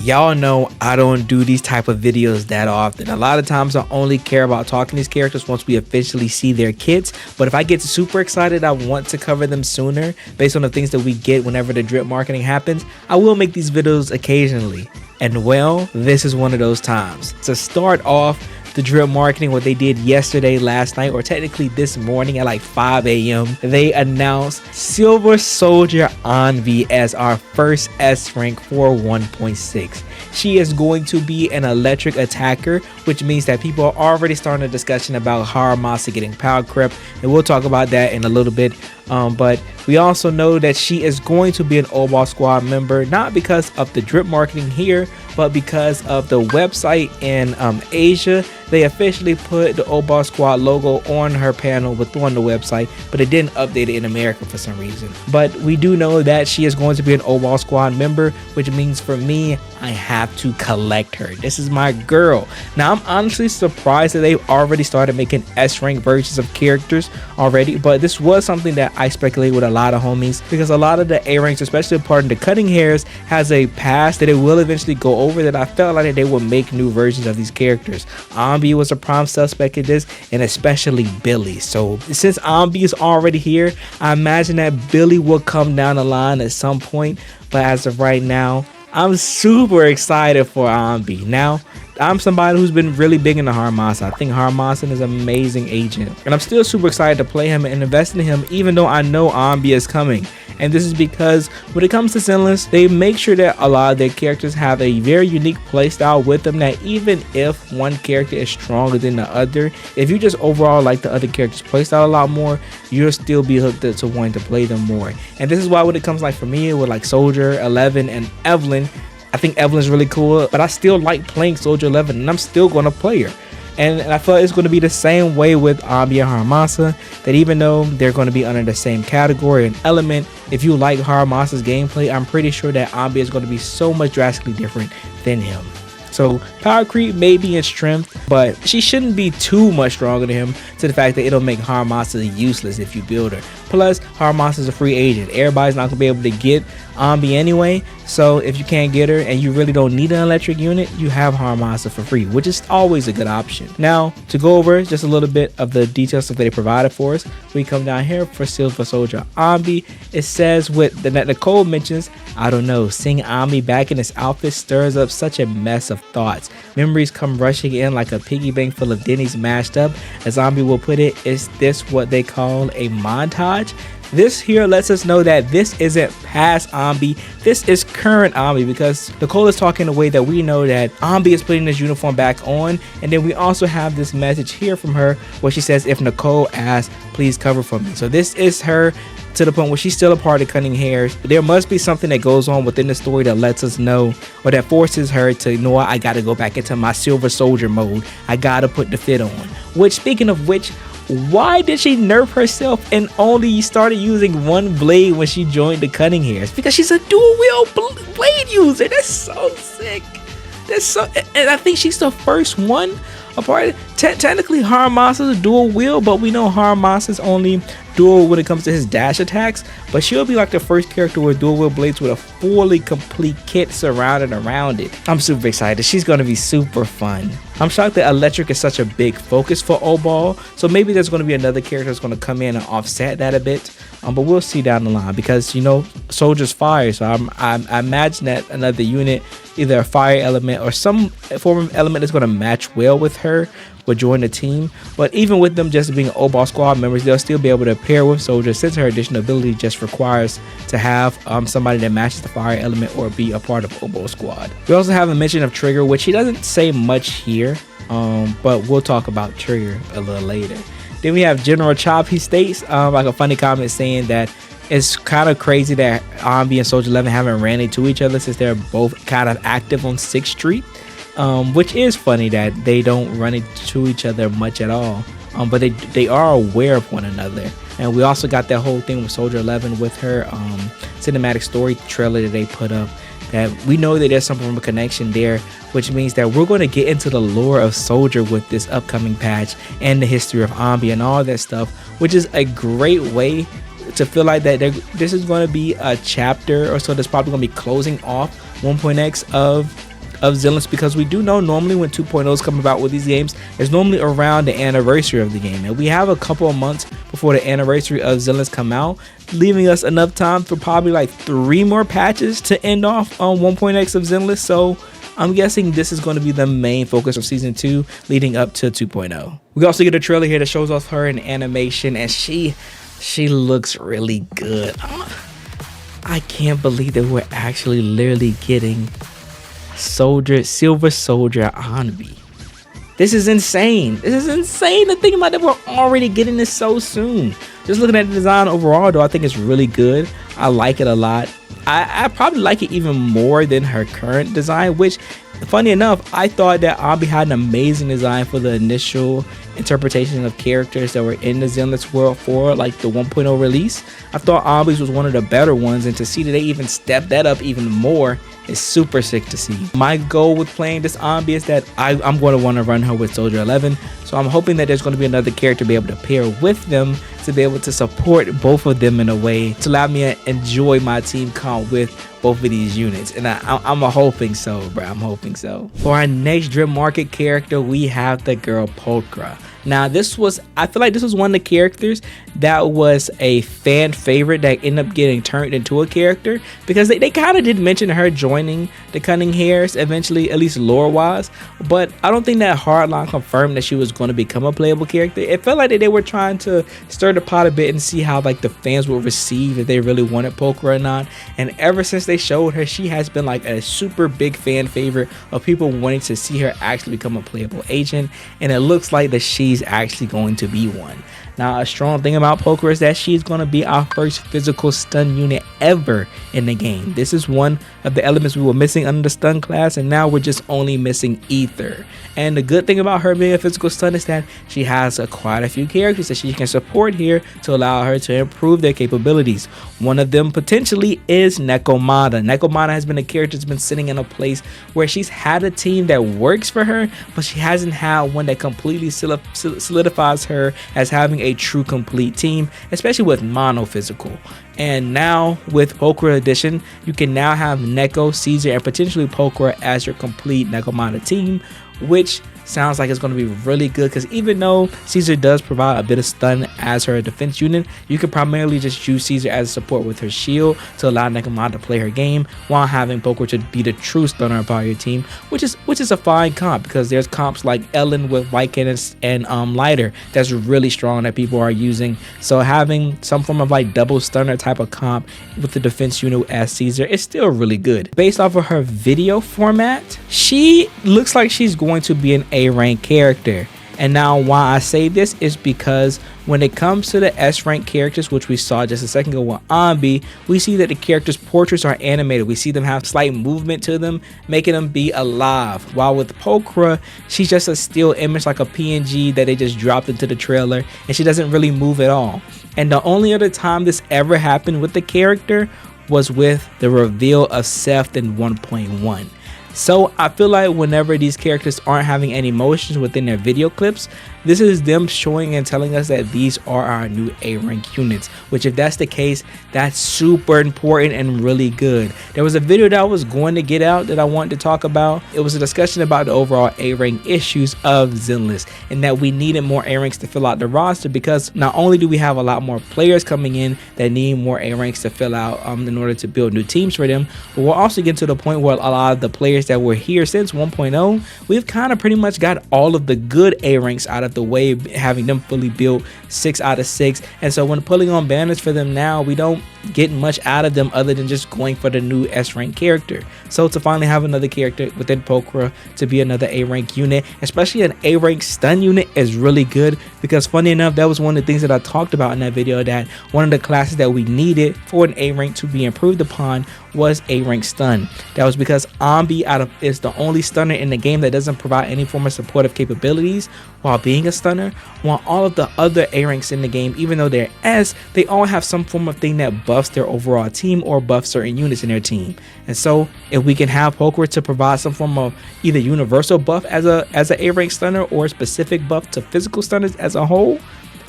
y'all know I don't do these type of videos that often. A lot of times I only care about talking to these characters once we officially see their kits, but if I get super excited, I want to cover them sooner based on the things that we get whenever the drip marketing happens. I will make these videos occasionally, and well, this is one of those times. To start off the drip marketing, what they did yesterday, last night, or technically this morning at like 5 a.m. they announced Silver Soldier Anby as our first S rank for 1.6. She is going to be an electric attacker, which means that people are already starting a discussion about Harumasa getting power creep, and we'll talk about that in a little bit. But we also know that she is going to be an Oball Squad member, not because of the drip marketing here, but because of the website in Asia. They officially put the Oball Squad logo on her panel on the website, but it didn't update it in America for some reason. But we do know that she is going to be an Oball Squad member, which means for me, I have to collect her. This is my girl. Now, I'm honestly surprised that they've already started making S-rank versions of characters already, but this was something that I speculate with a lot of homies, because a lot of the A-ranks, especially part of the cutting hairs, has a past that it will eventually go over, that I felt like they would make new versions of these characters. Anby was a prime suspect in this, and especially Billy. So since Anby is already here, I imagine that Billy will come down the line at some point, but as of right now, I'm super excited for Anby. Now, I'm somebody who's been really big into Harumasa. I think Harumasa is an amazing agent, and I'm still super excited to play him and invest in him, even though I know Anby is coming. And this is because when it comes to Zenless, they make sure that a lot of their characters have a very unique playstyle with them, that even if one character is stronger than the other, if you just overall like the other character's playstyle a lot more, you'll still be hooked up to wanting to play them more. And this is why when it comes like for me with like Soldier 11 and Evelyn, I think Evelyn's really cool, but I still like playing Soldier 11, and I'm still going to play her. And I feel it's going to be the same way with Anby and Harumasa, that even though they're going to be under the same category and element, if you like Harumasa's gameplay, I'm pretty sure that Anby is going to be so much drastically different than him. So power creep may be in strength, but she shouldn't be too much stronger than him, to the fact that it'll make Harumasa useless if you build her. Plus, Harumasa is a free agent. Everybody's not going to be able to get Anby anyway, so if you can't get her and you really don't need an electric unit, you have Harumasa for free, which is always a good option. Now, to go over just a little bit of the details that they provided for us, we come down here for Silver Soldier Anby. It says with the Nicole mentions, I don't know, seeing Anby back in his outfit stirs up such a mess of thoughts. Memories come rushing in like a piggy bank full of Denny's mashed up. As Anby will put it, is this what they call a montage? This here lets us know that this isn't past Anby, this is current Anby, because Nicole is talking in a way that we know that Anby is putting his uniform back on. And then we also have this message here from her where she says, if Nicole asks, please cover for me. So this is her to the point where she's still a part of cutting hairs. There must be something that goes on within the story that lets us know, or that forces her to, you know what, I gotta go back into my Silver Soldier mode, I gotta put the fit on. Which, speaking of which, why did she nerf herself and only started using one blade when she joined the cutting hairs? Because she's a dual wheel blade user. That's so sick. That's so, and I think she's the first one apart. Technically Harumasa's a dual wheel, but we know Harumasa's only dual when it comes to his dash attacks, but she'll be like the first character with dual wheel blades with a fully complete kit surrounded around it. I'm super excited. She's going to be super fun. I'm shocked that electric is such a big focus for Oball, so maybe there's going to be another character that's going to come in and offset that a bit, but we'll see down the line, because you know Soldier's fire, so I imagine that another unit, either a fire element or some form of element that's going to match well with her, will join the team. But even with them just being Oball Squad members, they'll still be able to pair with Soldier, since her additional ability just requires to have somebody that matches the fire element or be a part of Oball Squad. We also have a mention of Trigger, which he doesn't say much here, but we'll talk about Trigger a little later. Then we have General Chop. He states like a funny comment saying that it's kind of crazy that Anby and Soldier 11 haven't ran into each other since they're both kind of active on 6th Street. Which is funny that they don't run into each other much at all, but they are aware of one another. And we also got that whole thing with Soldier 11 with her cinematic story trailer that they put up, that we know that there's some form of connection there, which means that we're going to get into the lore of Soldier with this upcoming patch and the history of Anby and all that stuff, which is a great way to feel like that this is going to be a chapter or so that's probably going to be closing off 1.x of of Zenless, because we do know normally when 2.0s come about with these games, it's normally around the anniversary of the game, and we have a couple of months before the anniversary of Zenless come out, leaving us enough time for probably like 3 more patches to end off on 1.x of Zenless. So I'm guessing this is going to be the main focus of season 2 leading up to 2.0. We also get a trailer here that shows off her in animation, and she looks really good. I can't believe that we're actually literally getting Silver Soldier Anby. This is insane. This is insane to think about that we're already getting this so soon. Just looking at the design overall though, I think it's really good. I like it a lot. I probably like it even more than her current design, which, funny enough, I thought that Anby had an amazing design for the initial interpretation of characters that were in the Zenless world for like the 1.0 release. I thought Anby's was one of the better ones, and to see that they even stepped that up even more is super sick to see. My goal with playing this Anby is that I'm going to want to run her with Soldier 11, so I'm hoping that there's going to be another character to be able to pair with them to be able to support both of them in a way to allow me to enjoy my team comp with both of these units, and I'm hoping so, bro. I'm hoping so. For our next Drip Market character, we have the girl Pulchra. Now I feel like this was one of the characters that was a fan favorite that ended up getting turned into a character, because they kind of did mention her joining the Cunning Hares eventually, at least lore wise, but I don't think that hardline confirmed that she was going to become a playable character. It felt like that they were trying to stir the pot a bit and see how like the fans would receive if they really wanted Pulchra or not, and ever since they showed her, she has been like a super big fan favorite of people wanting to see her actually become a playable agent, and it looks like that she's actually going to be one. Now, a strong thing about Pulchra is that she's going to be our first physical stun unit ever in the game. This is one of the elements we were missing under the stun class, and now we're just only missing ether. And the good thing about her being a physical stun is that she has quite a few characters that she can support here to allow her to improve their capabilities. One of them potentially is Nekomata. Nekomata has been a character that's been sitting in a place where she's had a team that works for her, but she hasn't had one that completely solidifies her as having a true complete team, especially with mono physical. And now with Pulchra edition, you can now have Neko, Caesar, and potentially Pulchra as your complete Nekomata team, which sounds like it's going to be really good, because even though Caesar does provide a bit of stun as her defense unit, you can primarily just use Caesar as a support with her shield to allow Nekomata to play her game while having Pulchra to be the true stunner about your team, which is a fine comp, because there's comps like Ellen with White Cannons and Lighter that's really strong that people are using. So having some form of like double stunner type of comp with the defense unit as Caesar is still really good. Based off of her video format, she looks like she's going to be an A-rank character. And now why I say this is because when it comes to the S-rank characters, which we saw just a second ago with Anby, we see that the characters' portraits are animated. We see them have slight movement to them, making them be alive. While with Pulchra, she's just a still image, like a PNG that they just dropped into the trailer, and she doesn't really move at all. And the only other time this ever happened with the character was with the reveal of Seth in 1.1. So I feel like whenever these characters aren't having any emotions within their video clips, this is them showing and telling us that these are our new A-rank units, which if that's the case, that's super important and really good. There was a video that I was going to get out that I wanted to talk about. It was a discussion about the overall A-rank issues of Zenless, and that we needed more A-ranks to fill out the roster, because not only do we have a lot more players coming in that need more A-ranks to fill out in order to build new teams for them, but we're also getting to the point where a lot of the players that were here since 1.0, we've kind of pretty much got all of the good A-ranks out of the way, having them fully built 6 out of 6. And so when pulling on banners for them now, we don't get much out of them other than just going for the new S-rank character. So to finally have another character within Pulchra to be another A-rank unit, especially an A-rank stun unit, is really good, because funny enough, that was one of the things that I talked about in that video, that one of the classes that we needed for an A-rank to be improved upon was A-rank stun. That was because Anby is the only stunner in the game that doesn't provide any form of supportive capabilities while being a stunner, while all of the other A-ranks in the game, even though they're S, they all have some form of thing that buffs their overall team or buffs certain units in their team. And so if we can have Pulchra to provide some form of either universal buff as an A-rank stunner, or a specific buff to physical stunners as a whole,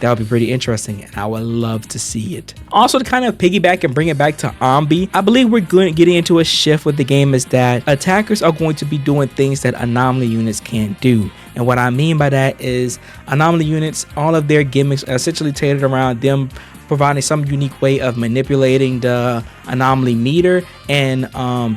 that would be pretty interesting, and I would love to see it. Also, to kind of piggyback and bring it back to Anby, I believe we're getting into a shift with the game is that attackers are going to be doing things that anomaly units can't do. And what I mean by that is anomaly units, all of their gimmicks are essentially tailored around them providing some unique way of manipulating the anomaly meter and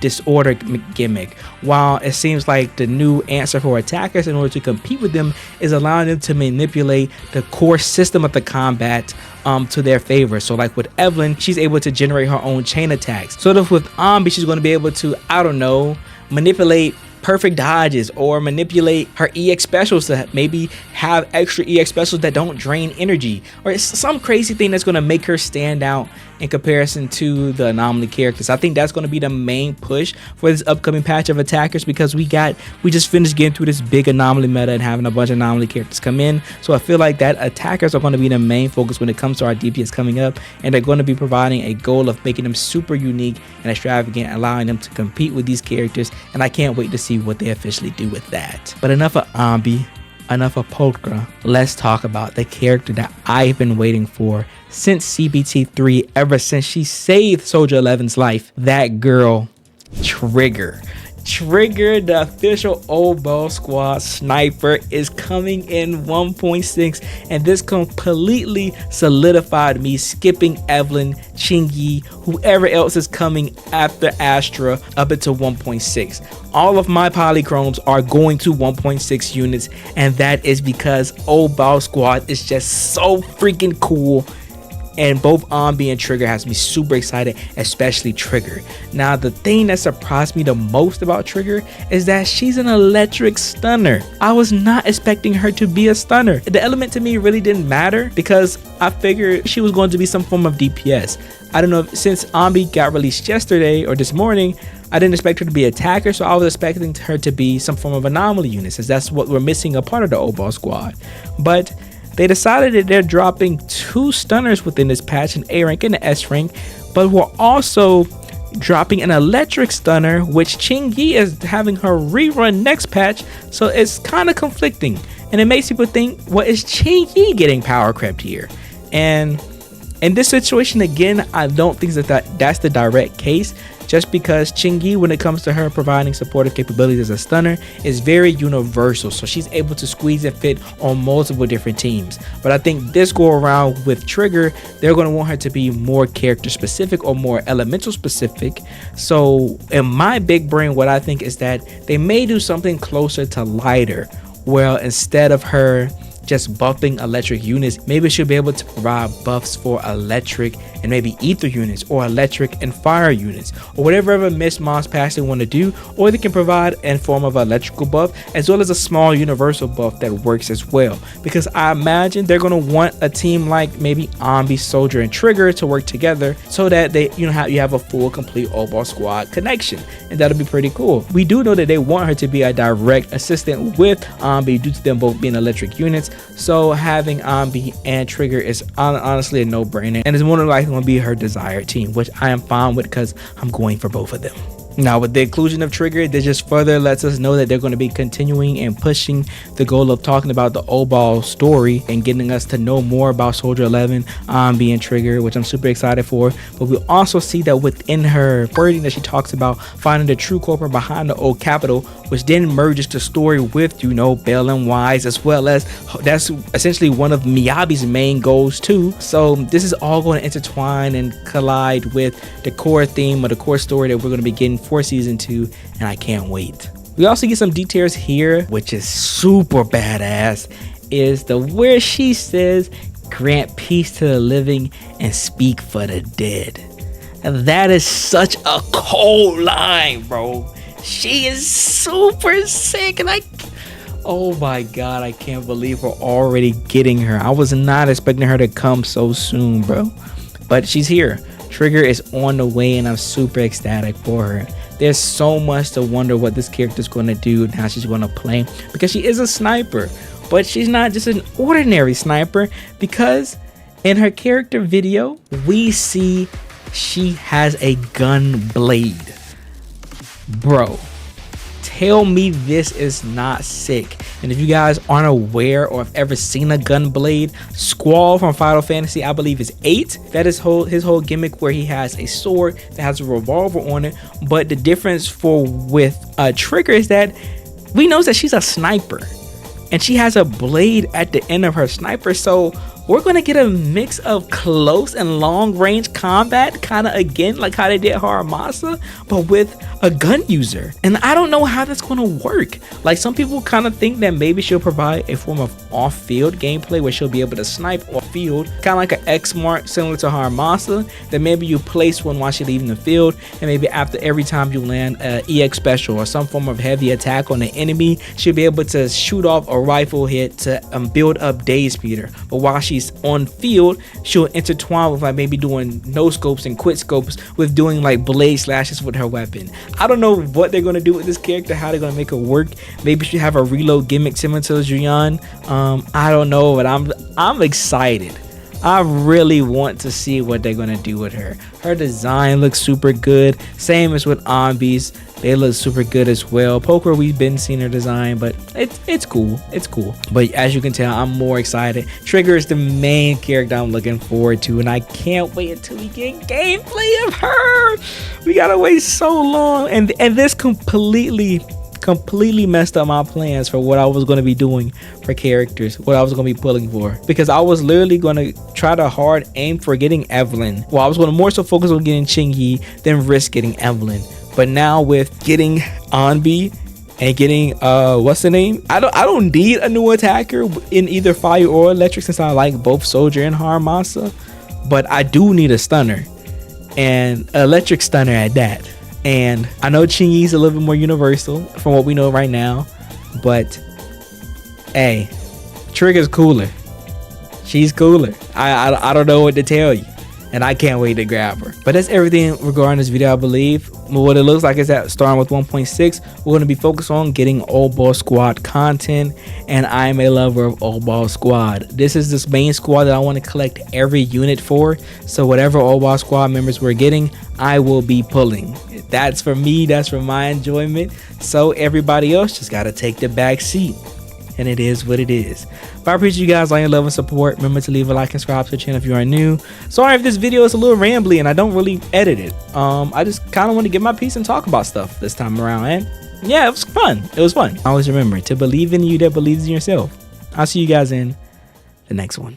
disorder gimmick. While it seems like the new answer for attackers in order to compete with them is allowing them to manipulate the core system of the combat to their favor. So like with Evelyn, she's able to generate her own chain attacks. Sort of with Anby, she's going to be able to, I don't know, manipulate perfect dodges or manipulate her EX specials to maybe have extra EX specials that don't drain energy, or it's some crazy thing that's going to make her stand out in comparison to the anomaly characters. I think that's going to be the main push for this upcoming patch of attackers, because we just finished getting through this big anomaly meta and having a bunch of anomaly characters come in. So I feel like that attackers are going to be the main focus when it comes to our DPS coming up, and they're going to be providing a goal of making them super unique and extravagant, allowing them to compete with these characters, and I can't wait to see what they officially do with that. But enough of Anby, enough of Pulchra. Let's talk about the character that I've been waiting for since CBT3, ever since she saved Soldier 11's life. That girl, Trigger. Trigger, the official Old Ball Squad sniper, is coming in 1.6, and this completely solidified me skipping Evelyn, Qingyi, whoever else is coming after Astra up into 1.6. All of my polychromes are going to 1.6 units, and that is because Old Ball Squad is just so freaking cool. And both Anby and Trigger has me super excited, especially Trigger. Now, the thing that surprised me the most about Trigger is that she's an electric stunner. I was not expecting her to be a stunner. The element to me really didn't matter because I figured she was going to be some form of DPS. I don't know, since Anby got released yesterday or this morning, I didn't expect her to be attacker, so I was expecting her to be some form of anomaly unit, since that's what we're missing a part of the Old Ball Squad. But they decided that they're dropping 2 stunners within this patch, an A rank and an S rank, but we're also dropping an electric stunner, which Qingyi is having her rerun next patch, so it's kind of conflicting. And it makes people think, what is Qingyi getting power crept here? And in this situation, again, I don't think that's the direct case, just because Qingyi, when it comes to her providing supportive capabilities as a stunner, is very universal, so she's able to squeeze and fit on multiple different teams. But I think this go around with Trigger, they're going to want her to be more character specific or more elemental specific. So in my big brain, what I think is that they may do something closer to lighter, where instead of her just buffing electric units, maybe she'll be able to provide buffs for electric and maybe ether units, or electric and fire units, or whatever other Miss Moss pass they want to do. Or they can provide in form of electrical buff as well as a small universal buff that works as well, because I imagine they're going to want a team like maybe Anby, Soldier, and Trigger to work together so that they you have a full complete Old Ball Squad connection, and that'll be pretty cool. We do know that they want her to be a direct assistant with Anby due to them both being electric units, so having Anby and Trigger is honestly a no-brainer, and it's more than likely going to be her desired team, which I am fine with because I'm going for both of them. Now, with the inclusion of Trigger, this just further lets us know that they're going to be continuing and pushing the goal of talking about the Old Ball story and getting us to know more about Soldier 11, Anby, and Trigger, which I'm super excited for. But we also see that within her wording that she talks about finding the true culprit behind the old capital, which then merges the story with, Bell and Wise, as well as that's essentially one of Miyabi's main goals too. So this is all going to intertwine and collide with the core theme or the core story that we're going to be getting for season 2, and I can't wait. We also get some details here, which is super badass, is the where she says, "Grant peace to the living and speak for the dead." And that is such a cold line, bro. She is super sick, and oh my god, I can't believe we're already getting her. I was not expecting her to come so soon, bro, but she's here. Trigger is on the way, and I'm super ecstatic for her. There's so much to wonder what this character is going to do and how she's going to play, because she is a sniper, but she's not just an ordinary sniper, because in her character video we see she has a gun blade. Bro, tell me this is not sick. And if you guys aren't aware or have ever seen a Gunblade, Squall from Final Fantasy, I believe is 8, that is his whole gimmick where he has a sword that has a revolver on it. But the difference with Trigger is that we know that she's a sniper and she has a blade at the end of her sniper. So we're gonna get a mix of close and long range combat, kind of again like how they did Harumasa, but with a gun user. And I don't know how that's gonna work. Like, some people kind of think that maybe she'll provide a form of off-field gameplay where she'll be able to snipe off-field, kind of like an X mark similar to Harumasa, that maybe you place one while she's leaving the field, and maybe after every time you land a EX special or some form of heavy attack on the enemy, she'll be able to shoot off a rifle hit to build up day speeder. But while she's on field, she'll intertwine with like maybe doing no scopes and quick scopes with doing like blade slashes with her weapon. I don't know what they're gonna do with this character, how they're gonna make it work. Maybe she have a reload gimmick similar to Julian. I don't know, but I'm excited. I really want to see what they're gonna do with her. Her design looks super good, same as with Anby's. They look super good as well. Pulchra, we've been seeing her design, but it's cool. It's cool. But as you can tell, I'm more excited. Trigger is the main character I'm looking forward to, and I can't wait until we get gameplay of her. We gotta wait so long, and this completely messed up my plans for what I was going to be doing for characters, what I was going to be pulling for, because I was literally going to try to hard aim for getting Evelyn. Well, I was going to more so focus on getting Qingyi than risk getting Evelyn. But now with getting Anby and getting what's the name, I don't need a new attacker in either fire or electric, since I like both Soldier and Harumasa, but I do need a stunner, and electric stunner at that. And I know Qingyi's a little bit more universal from what we know right now, but hey, Trigger's cooler. She's cooler. I don't know what to tell you, and I can't wait to grab her. But that's everything regarding this video, I believe. What it looks like is that starting with 1.6, we're going to be focused on getting Old Ball Squad content, and I am a lover of Old Ball Squad. This is this main squad that I want to collect every unit for, so whatever Old Ball Squad members we're getting, I will be pulling. That's for me, that's for my enjoyment, so everybody else just got to take the back seat. And it is what it is. But I appreciate you guys, all your love and support. Remember to leave a like and subscribe to the channel if you are new. Sorry if this video is a little rambly and I don't really edit it. I just kind of want to get my piece and talk about stuff this time around. And yeah, it was fun. It was fun. Always remember to believe in you that believes in yourself. I'll see you guys in the next one.